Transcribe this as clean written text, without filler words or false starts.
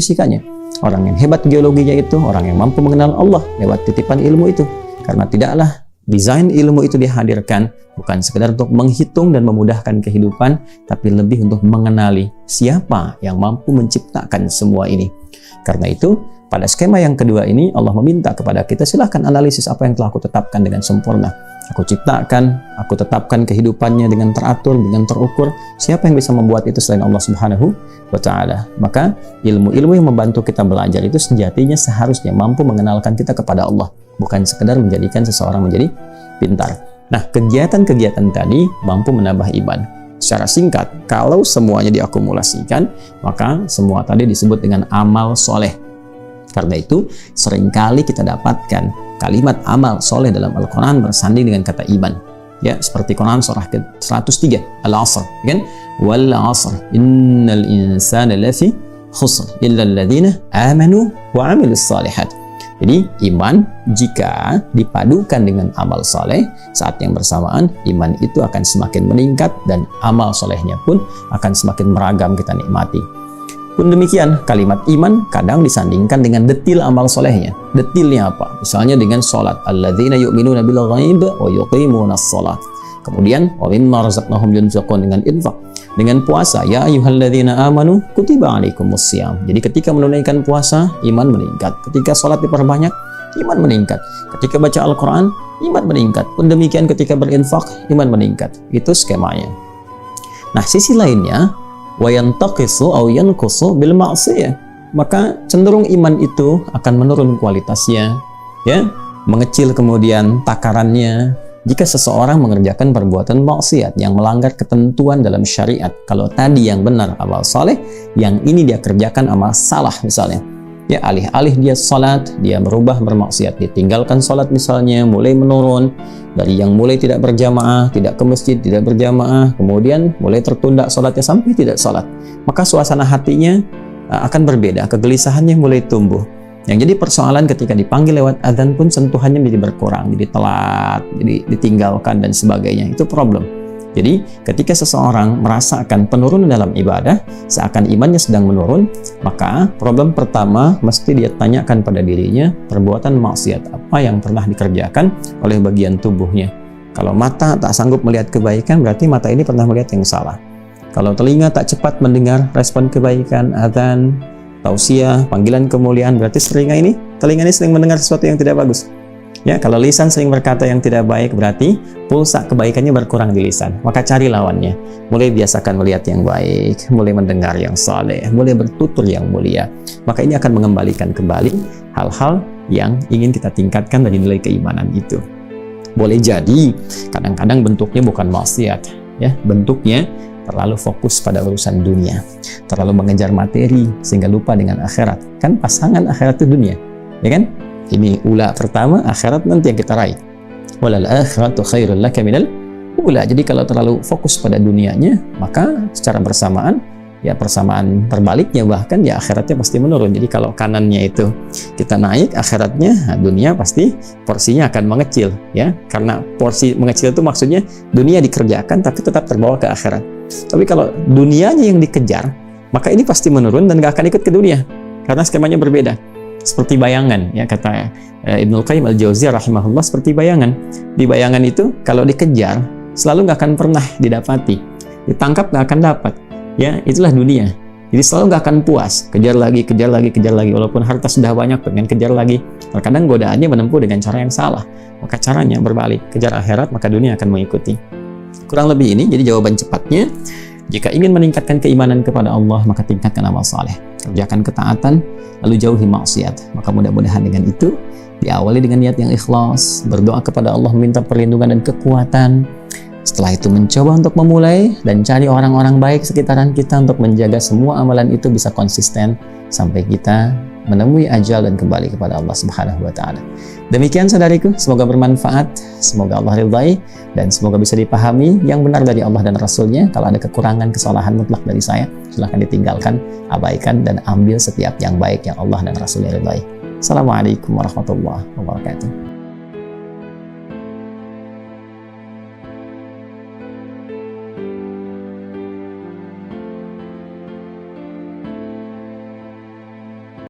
fisikanya. Orang yang hebat geologinya itu orang yang mampu mengenal Allah lewat titipan ilmu itu. Karena tidaklah desain ilmu itu dihadirkan bukan sekedar untuk menghitung dan memudahkan kehidupan, tapi lebih untuk mengenali siapa yang mampu menciptakan semua ini. Karena itu, pada skema yang kedua ini, Allah meminta kepada kita, silahkan analisis apa yang telah aku tetapkan dengan sempurna. Aku ciptakan, aku tetapkan kehidupannya dengan teratur, dengan terukur. Siapa yang bisa membuat itu selain Allah Subhanahu wa Ta'ala? Maka ilmu-ilmu yang membantu kita belajar itu sejatinya seharusnya mampu mengenalkan kita kepada Allah, bukan sekedar menjadikan seseorang menjadi pintar. Nah, kegiatan-kegiatan tadi mampu menambah iman. Secara singkat, kalau semuanya diakumulasikan, maka semua tadi disebut dengan amal soleh. Karena itu, seringkali kita dapatkan kalimat amal soleh dalam Al-Quran bersanding dengan kata iman. Ya, seperti Quran surah ke-103, Al-Asr, kan? Wal asr, innal insana lafi khusr, illa alladhina amanu wa amilus salihat. Jadi, iman jika dipadukan dengan amal soleh, saat yang bersamaan, iman itu akan semakin meningkat dan amal solehnya pun akan semakin meragam kita nikmati. Pun demikian, kalimat iman kadang disandingkan dengan detil amal solehnya. Detilnya apa? Misalnya dengan sholat. Alladzina yu'minuna bil ghaib wa yuqimunas sholat. Kemudian, wa mimma razaqnahum yunfiqun, dengan infak. Dengan puasa, ya ayyuhalladzina amanu kutiba alaikumus syiyam. Jadi ketika menunaikan puasa, iman meningkat. Ketika sholat diperbanyak, iman meningkat. Ketika baca Al-Quran, iman meningkat. Pun demikian ketika berinfak, iman meningkat. Itu skemanya. Nah, sisi lainnya, wayantaqisu aw yanqusu bil ma'siyah, maka cenderung iman itu akan menurun kualitasnya, ya, mengecil kemudian takarannya jika seseorang mengerjakan perbuatan maksiat yang melanggar ketentuan dalam syariat. Kalau tadi yang benar amal saleh, yang ini dia kerjakan amal salah misalnya. Ya, alih-alih dia salat, dia berubah bermaksiat, ditinggalkan salat misalnya, mulai menurun dari yang mulai tidak berjamaah, tidak ke masjid, tidak berjamaah, kemudian mulai tertunda salatnya sampai tidak salat. Maka suasana hatinya akan berbeda, kegelisahannya mulai tumbuh. Yang jadi persoalan ketika dipanggil lewat adzan pun sentuhannya menjadi berkurang, jadi telat, jadi ditinggalkan dan sebagainya. Itu problem. Jadi ketika seseorang merasakan penurunan dalam ibadah, seakan imannya sedang menurun, maka problem pertama mesti dia tanyakan pada dirinya, perbuatan maksiat apa yang pernah dikerjakan oleh bagian tubuhnya. Kalau mata tak sanggup melihat kebaikan, berarti mata ini pernah melihat yang salah. Kalau telinga tak cepat mendengar respon kebaikan, adzan, tausiah, panggilan kemuliaan, berarti telinga ini sering mendengar sesuatu yang tidak bagus. Ya, kalau lisan sering berkata yang tidak baik, berarti pulsa kebaikannya berkurang di lisan. Maka cari lawannya. Mulai biasakan melihat yang baik, mulai mendengar yang saleh, mulai bertutur yang mulia. Maka ini akan mengembalikan kembali hal-hal yang ingin kita tingkatkan dari nilai keimanan itu. Boleh jadi kadang-kadang bentuknya bukan maksiat, ya, bentuknya terlalu fokus pada urusan dunia, terlalu mengejar materi sehingga lupa dengan akhirat. Kan pasangan akhirat itu dunia, ya kan? Ini ula pertama, akhirat nanti yang kita raih. Walal akhiratu khairul laka minal ula. Jadi kalau terlalu fokus pada dunianya, maka secara bersamaan, ya persamaan terbaliknya bahkan, ya akhiratnya pasti menurun. Jadi kalau kanannya itu kita naik, akhiratnya, dunia pasti porsinya akan mengecil, ya. Karena porsi mengecil itu maksudnya dunia dikerjakan tapi tetap terbawa ke akhirat. Tapi kalau dunianya yang dikejar, maka ini pasti menurun dan gak akan ikut ke dunia karena skemanya berbeda. Seperti bayangan, ya, kata Ibnul Qayyim Al-Jauziyah rahimahullah, seperti bayangan. Di bayangan itu kalau dikejar selalu nggak akan pernah didapati, ditangkap nggak akan dapat, ya, itulah dunia. Jadi selalu nggak akan puas, kejar lagi, walaupun harta sudah banyak pengen kejar lagi. Terkadang godaannya menempuh dengan cara yang salah, maka caranya berbalik, kejar akhirat maka dunia akan mengikuti. Kurang lebih ini jadi jawaban cepatnya. Jika ingin meningkatkan keimanan kepada Allah, maka tingkatkan amal saleh, kerjakan ketaatan, lalu jauhi maksiat. Maka mudah-mudahan dengan itu, diawali dengan niat yang ikhlas, berdoa kepada Allah meminta perlindungan dan kekuatan. Setelah itu mencoba untuk memulai dan cari orang-orang baik sekitaran kita untuk menjaga semua amalan itu bisa konsisten sampai kita menemui ajal dan kembali kepada Allah Subhanahu wa Ta'ala. Demikian saudariku, semoga bermanfaat, semoga Allah ridhai, dan semoga bisa dipahami yang benar dari Allah dan Rasulnya. Kalau ada kekurangan, kesalahan mutlak dari saya, silahkan ditinggalkan, abaikan, dan ambil setiap yang baik yang Allah dan Rasulnya ridhai. Assalamualaikum warahmatullahi wabarakatuh.